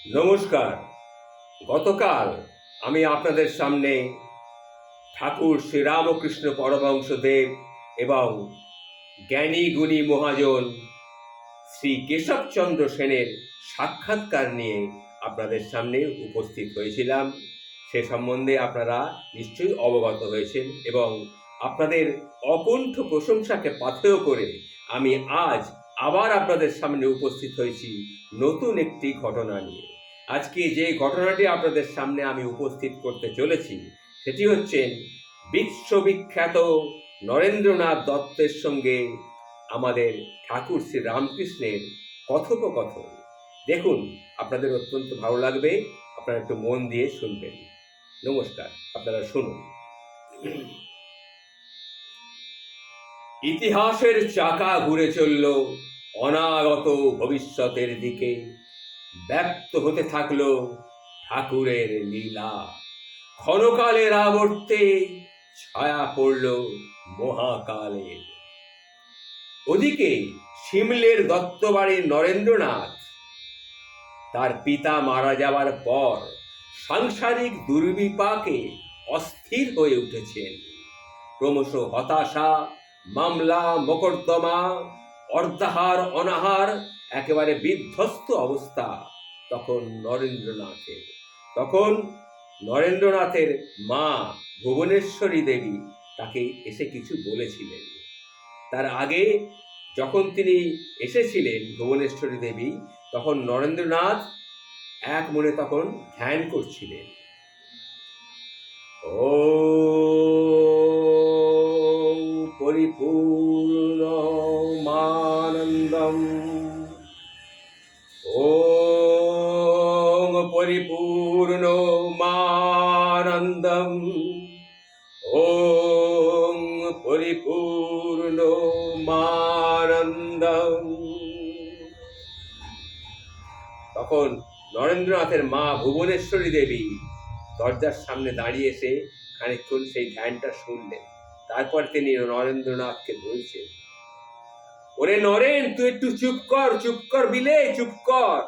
নমস্কার। গতকাল আমি আপনাদের সামনে ঠাকুর শ্রীরামকৃষ্ণ পরমহংসদেব এবং জ্ঞানী গুণী মহাজন শ্রী কেশবচন্দ্র সেনের সাক্ষাৎকার নিয়ে আপনাদের সামনে উপস্থিত হয়েছিলাম। সে সম্বন্ধে আপনারা নিশ্চয়ই অবগত হয়েছেন এবং আপনাদের অকুণ্ঠ প্রশংসাকে পাথেয় করে আমি আজ আবার আপনাদের সামনে উপস্থিত হয়েছি নতুন একটি ঘটনা নিয়ে। আজকে যে ঘটনাটি আপনাদের সামনে আমি উপস্থিত করতে চলেছি সেটি হচ্ছে বিশ্ববিখ্যাত নরেন্দ্রনাথ দত্তের সঙ্গে আমাদের ঠাকুর শ্রী রামকৃষ্ণের কথোপকথন। দেখুন, আপনাদের অত্যন্ত ভালো লাগবে, আপনারা একটু মন দিয়ে শুনবেন। নমস্কার, আপনারা শুনুন। ইতিহাসের চাকা ঘুরে চলল অনাগত ভবিষ্যতের দিকে, ব্যক্ত হতে থাকলো ঠাকুরের লীলা। ক্ষণকালের আবর্তে ছায়া পড়ল মহাকালের। ওদিকে সিমলের দত্তবাড়ির নরেন্দ্রনাথ তার পিতা মারা যাওয়ার পর সাংসারিক দুর্বিপাকে অস্থির হয়ে উঠেছেন। ক্রমশ হতাশা, মামলা মোকদ্দমা, অর্ধাহার অনাহার, একেবারে বিধ্বস্ত অবস্থা তখন নরেন্দ্রনাথের মা ভুবনেশ্বরী দেবী তাকে এসে কিছু বলেছিলেন। তার আগে যখন তিনি এসেছিলেন ভুবনেশ্বরী দেবী, তখন নরেন্দ্রনাথ এক মনে তখন ধ্যান করছিলেন। ও পরিপূর্ণমানন্দম, ওম পরিপূর্ণমানন্দম, ওম পরিপূর্ণমানন্দম। তখন নরেন্দ্রনাথের মা ভুবনেশ্বরী দেবী দরজার সামনে দাঁড়িয়ে এসে খানিকক্ষণ সেই ধ্যানটা শুনলেন। তারপর তিনি নরেন্দ্রনাথকে বলছেন, ওরে নরেন, তুই একটু চুপ কর বিলে, চুপ কর।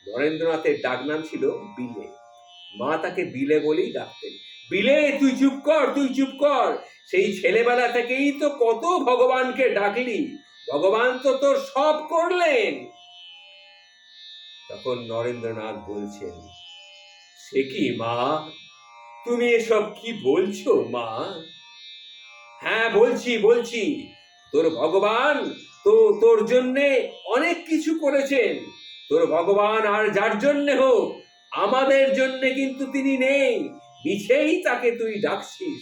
নরেন্দ্রনাথের ডাকনাম ছিল বিলে। মা তাকে বিলে বলেই ডাকতেন। বিলে, তুই চুপ কর। সেই ছেলেবেলা থেকেই তো কত ভগবানকে ডাকলি, ভগবান তো তোর সব করলেন। তখন নরেন্দ্রনাথ বলছেন, সে কি মা, তুমি এসব কি বলছো মা? হ্যাঁ বলছি, তোর ভগবান তো তোর জন্যে অনেক কিছু করেছেন। তোর ভগবান আর যার জন্যে হোক, আমাদের জন্যে কিন্তু তিনি নেই। মিছেই তাকে তুই ডাকছিস,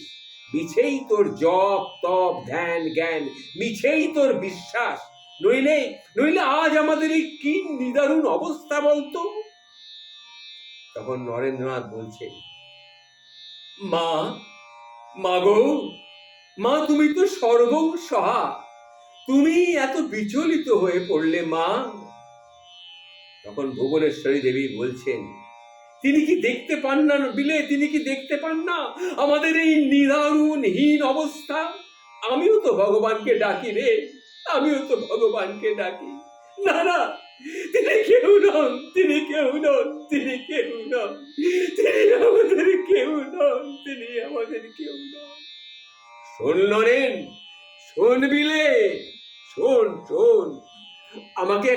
মিছেই তোর জপ তপ ধ্যান জ্ঞান, মিছেই তোর বিশ্বাস। নইলে আজ আমাদের এই কি নিদারুণ অবস্থা বলতো। তখন নরেন্দ্রনাথ বলছেন, মা গো, মা তুমি তো সর্বং সহা, তুমি এত বিচলিত হয়ে পড়লে মা। তখন ভুবনেশ্বরী দেবী বলছেন, তিনি কি দেখতে পান না বিলে, তিনি কি দেখতে পান না আমাদের এই নিদারুণহীন অবস্থা? আমিও তো ভগবানকে ডাকি রে, আমিও তো ভগবানকে ডাকি। না, তিনি কেউ নন, তিনি আমাদের কেউ নন। শোন নরেন, শোন বিলে, শোন, আমাকে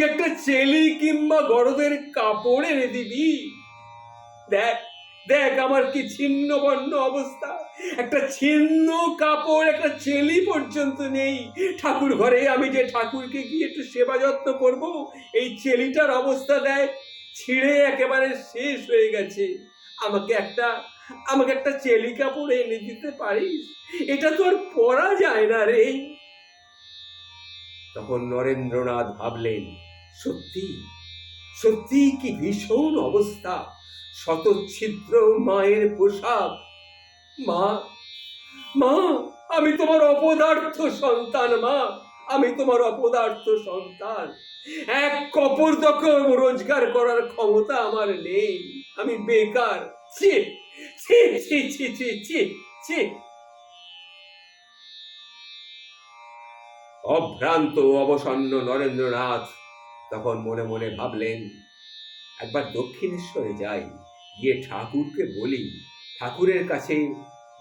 একটা চেলি কিংবা গরদের কাপড় এনে দিবি। দেখ আমার কি ছিন্ন বর্ণ অবস্থা, একটা ছিন্ন কাপড়, একটা চেলি পর্যন্ত নেই। ঠাকুর ঘরে আমি যে ঠাকুরকে গিয়ে একটু সেবা যত্ন করব, এই চেলিটার অবস্থা দেখ, ছিঁড়ে একেবারে শেষ হয়ে গেছে। আমাকে একটা চেলি কাপড় এনে দিতে পারিস? এটা তো আর পরা যায় না রে। তখন নরেন্দ্রনাথ ভাবলেন, সত্যি কি ভীষণ অবস্থা। শতচ্ছিদ্র মায়ের পোশাক। মা, আমি তোমার অপদার্থ সন্তান। মা, আমি তোমার অপদার্থ সন্তান। এক কপর তখন রোজগার করার ক্ষমতা আমার নেই, আমি বেকার। ছি ছি ছি ছি ছি ছি ছি। অভ্রান্ত অবসন্ন নরেন্দ্রনাথ তখন মনে মনে ভাবলেন, একবার দক্ষিণেশ্বরে যাই, গিয়ে ঠাকুরকে বলি। ঠাকুরের কাছে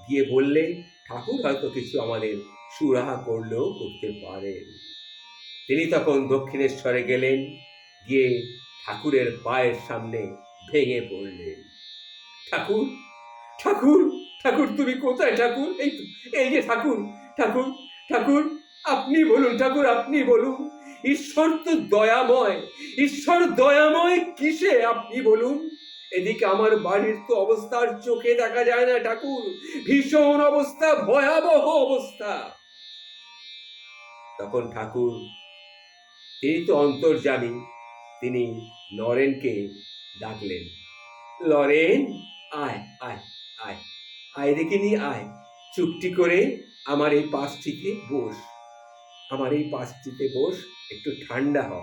গিয়ে বললে ঠাকুর হয়তো কিছু আমাদের সুরাহা করলেও করতে পারেন। তিনি তখন দক্ষিণেশ্বরে গেলেন, গিয়ে ঠাকুরের পায়ের সামনে ভেঙে পড়লেন। ঠাকুর, ঠাকুর, ঠাকুর, তুমি কোথায় ঠাকুর? এই যে ঠাকুর, ঠাকুর, ঠাকুর, আপনি বলুন ঠাকুর, আপনি বলুন। ঈশ্বর তো দয়াময়, ঈশ্বর দয়াময় কিসে আপনি বলুন। এদিকে আমার বাড়ির তো অবস্থা আর চোখে দেখা যায় না ঠাকুর, ভীষণ অবস্থা, ভয়াবহ অবস্থা। তখন ঠাকুর, তিনি তো অন্তর্যামী, তিনি নরেনকে ডাকলেন। লরেন, আয় আয় আয়, আয় দেখিনি, আয়, চুপটি করে আমার এই পাশটিতে বস, আমার এই পাশটিতে বস, একটু ঠান্ডা হ।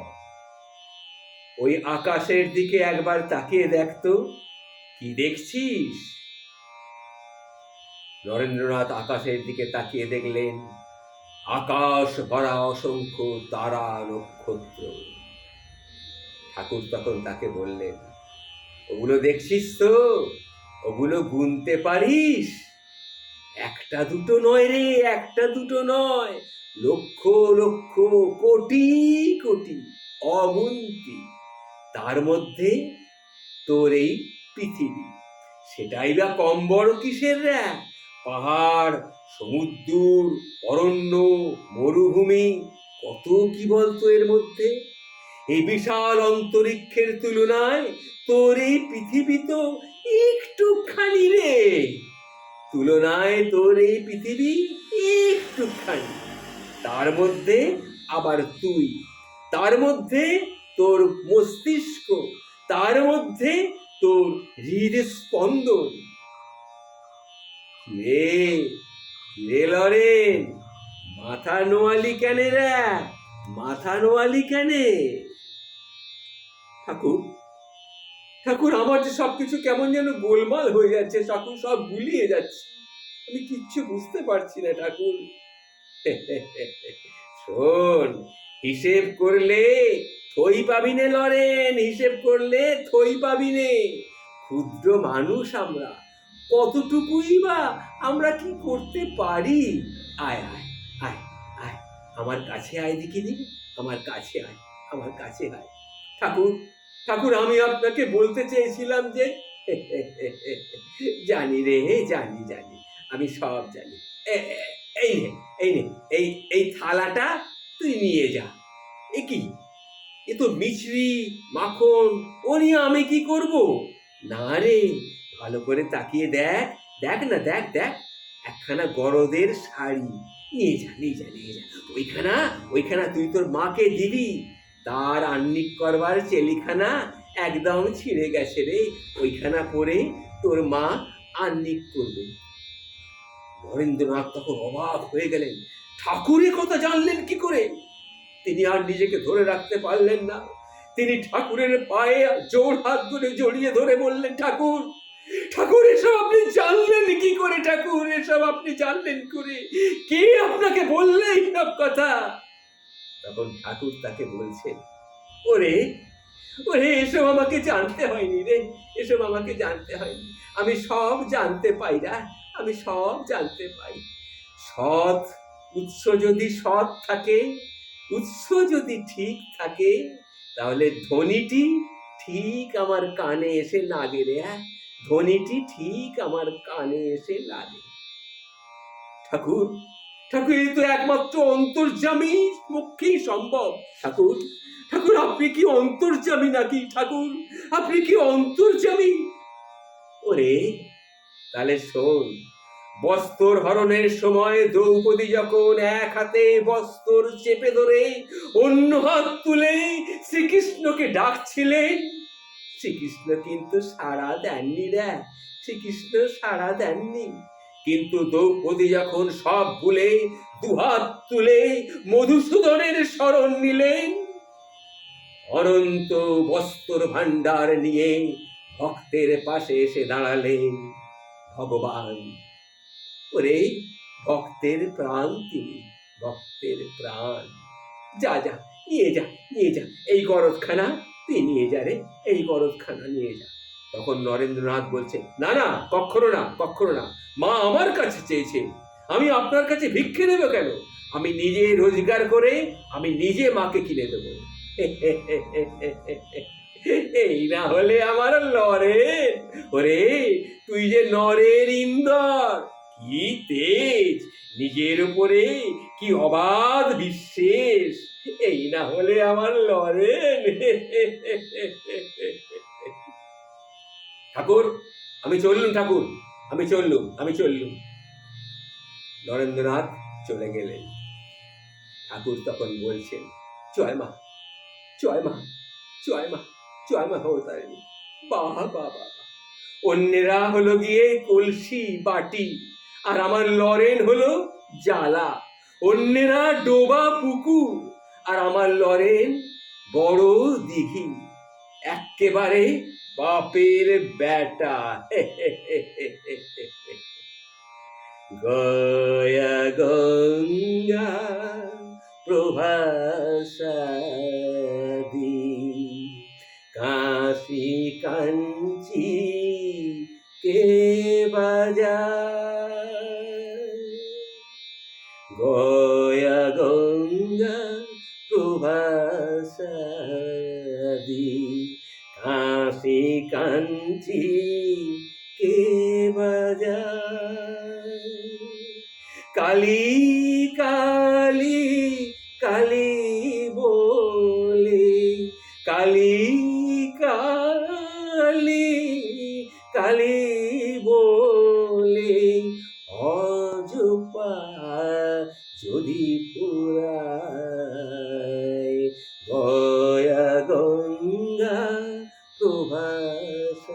ওই আকাশের দিকে একবার তাকিয়ে দেখতো, কি দেখছিস? নরেন্দ্রনাথ আকাশের দিকে তাকিয়ে দেখলেন, আকাশ ভরা অসংখ্য তারা নক্ষত্র। ঠাকুর তখন তাকে বললেন, ওগুলো দেখছিস তো, ওগুলো গুনতে পারিস? একটা দুটো নয় রে, একটা দুটো নয়, লক্ষ লক্ষ, কোটি কোটি, অগুন্তি। তার মধ্যে তোর এই পৃথিবী, সেটাই বা কম বড় কিসের রে? পাহাড়, সমুদ্র, অরণ্য, মরুভূমি, কত কি বলতো এর মধ্যে। এই বিশাল অন্তরিক্ষের তুলনায় তোর এই পৃথিবী তো একটুখানি রে, তুলনায় তোর এই পৃথিবী একটুখানি। তার মধ্যে আবার তুই, তার মধ্যে তোর মস্তিষ্ক, তার মধ্যে তোর হৃদস্পন্দন। রে রে লরেন, মাথা নোয়ালি কেনে রে, মাথা নোয়ালি কেনে? ঠাকুর, ঠাকুর, আমার যে সবকিছু কেমন যেন গোলমাল হয়ে যাচ্ছে ঠাকুর, সব গুলিয়ে যাচ্ছে, আমি কিচ্ছু বুঝতে পারছি না ঠাকুর। শোন, হিসেব করলে থই পাবি নে লরেন, হিসেব করলে থই পাবি নে। ক্ষুদ্র মানুষ আমরা, কতটুকুই বা আমরা কি করতে পারি। আয় আয় আয় আয়, আমার কাছে আয় দেখিনি, আমার কাছে আয়, আমার কাছে আয়। ঠাকুর, ঠাকুর, আমি আপনাকে বলতে চেয়েছিলাম যে, জানি রে, জানি জানি, আমি সব জানি। এই নে, এই নে, এই এই থালাটা তুই নিয়ে যা। এ কি, এ তো মিছরি, মাখন, ও নিয়ে আমি কি করব? না রে, ভালো করে তাকিয়ে দেখ, দেখ না, দেখ দেখ, একখানা গরদের শাড়ি, নিয়ে যা নিয়ে যা নিয়ে যা। ওইখানা, ওইখানা তুই তোর মাকে দিবি, তার আন্নিক করবার চেলিখানা একদম ছিঁড়ে গেছে রে, ওইখানা পরে তোর মা আন্নিক করবে। নরেন্দ্রনাথ তখন অবাক হয়ে গেলেন, ঠাকুরের কথা জানলেন কি করে? তিনি আর নিজেকে ধরে রাখতে পারলেন না, তিনি ঠাকুরের পায়ে জোর হাত ধরে জড়িয়ে ধরে বললেন, ঠাকুর, ঠাকুর, এসব আপনি জানলেন কি করে? ঠাকুর, এসব আপনি জানলেন করে? কে আপনাকে বললে এইসব কথা? তখন ঠাকুর তাকে বলছেন, ওরে ওরে, এসব আমাকে জানতে হয়নি রে, এসব আমাকে জানতে হয়নি, আমি সব জানতে পাই রা, আমি সব জানতে পাই। সৎ উৎস যদি সৎ থাকে, উৎস যদি ঠিক থাকে, তাহলে ধ্বনিটি ঠিক আমার কানে এসে লাগে রে, ধ্বনিটি ঠিক আমার কানে এসে লাগে। ঠাকুর, ঠাকুর, এই তো একমাত্র অন্তর্যামী পক্ষেই সম্ভব। ঠাকুর, ঠাকুর, আপনি কি অন্তর্যামী নাকি? ঠাকুর, আপনি কি অন্তর্যামী? ওরে, তাহলে শোন, বস্ত্র হরণের সময় দ্রৌপদী যখন এক হাতে বস্ত্র চেপে ধরে অন্য হাত তুলে শ্রীকৃষ্ণকে ডাকছিলেন, শ্রীকৃষ্ণ কিন্তু সাড়া দেননি রে, শ্রীকৃষ্ণ সাড়া দেননি। কিন্তু দ্রৌপদী যখন সব ভুলে দুহাত তুলে মধুসূদনের শরণ নিলেন, অনন্ত বস্ত্র ভাণ্ডার নিয়ে ভক্তের পাশে এসে দাঁড়ালেন ভগবান। ওরে, ভক্তের প্রাণ তিনি, ভক্তের প্রাণ। যা যা, নিয়ে যা, নিয়ে যা, এই গরদখানা তুই নিয়ে যা রে, এই গরদখানা নিয়ে যা। তখন নরেন্দ্রনাথ বলছে, না না, কখনো না, কখনো না, মা আমার কাছে চেয়েছে, আমি আপনার কাছে ভিক্ষে নেব কেন? আমি নিজে রোজগার করে আমি নিজে মাকে কিনে দেবো। এই না হলে আমার লরেন। ওরে, তুই যে নরের ইন্দর, কি তেজ, নিজের উপরে কি অবাধ বিশ্বাস, এই না হলে আমার লরেন। ঠাকুর, আমি চললুম, ঠাকুর, আমি চললুম, আমি চললুম। নরেন্দ্রনাথ চলে গেলেন। ঠাকুর তখন বলছেন, জয় মা, জয় মা, জয় মা, জয় মা ভবতারিণী। বাহ বাহ বাহ, অন্যেরা হলো গিয়ে কলসি বাটি, আর আমার লরেন হলো জ্বালা। অন্যেরা ডোবা পুকুর, আর আমার লরেন বড় দিঘি, এক্কেবারে বাপের বেটা। গয়া গঙ্গা প্রভাসাদি, কাশী কাঞ্চি কে বাজায়। গয়া গঙ্গা প্রভাসাদি, কাশী কাঞ্চি কে বাজায়। কালী কালী কালী বলে, কালী কালী কালী বলে, অজপা যদি পুরায়। গয়া গঙ্গা প্রভাসাদি।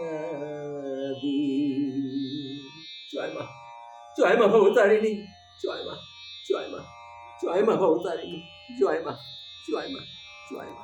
জয় মা, জয় মা ভবতারিণী, জয় মা, জয় মা, জয় মা ভবতারিণী, জয় মা, জয় মা, জয় মা।